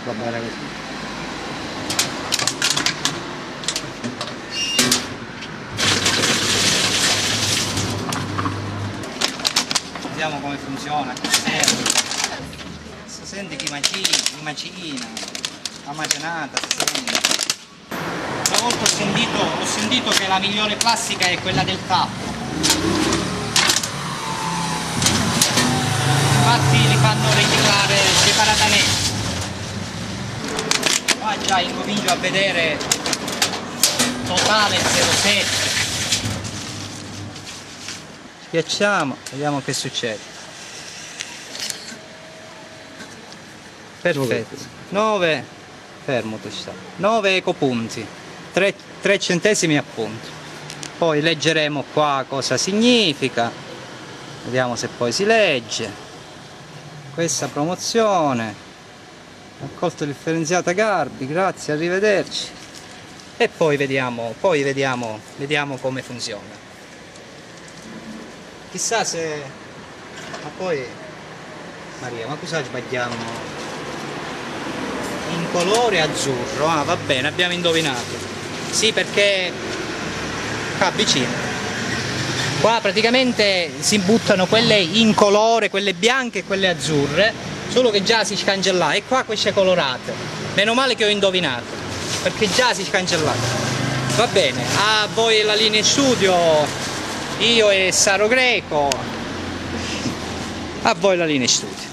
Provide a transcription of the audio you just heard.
Va bene così. Vediamo come funziona. Si sente che macina, la macinata, si sente. Una volta ho sentito che la migliore plastica è quella del tappo. Infatti li fanno riciclare separatamente. Qua già incomincio a vedere totale 07. Schiacciamo, vediamo che succede. Perfetto. 9, fermo tu sta. 9 ecopunti, 3 centesimi a punto. Poi leggeremo qua cosa significa. Vediamo se poi si legge. Questa promozione, raccolta differenziata Garbi, grazie, arrivederci. E poi vediamo come funziona. Chissà se... Ma poi... Maria, ma cosa sbagliamo? In colore azzurro, ah va bene, abbiamo indovinato. Sì, perché... Qua vicino. Qua praticamente si buttano quelle in colore, quelle bianche e quelle azzurre, solo che già si scancellava, e qua queste colorate. Meno male che ho indovinato, perché già si scancellava. Va bene, a voi la linea studio, io e Saro Greco, a voi la linea studio.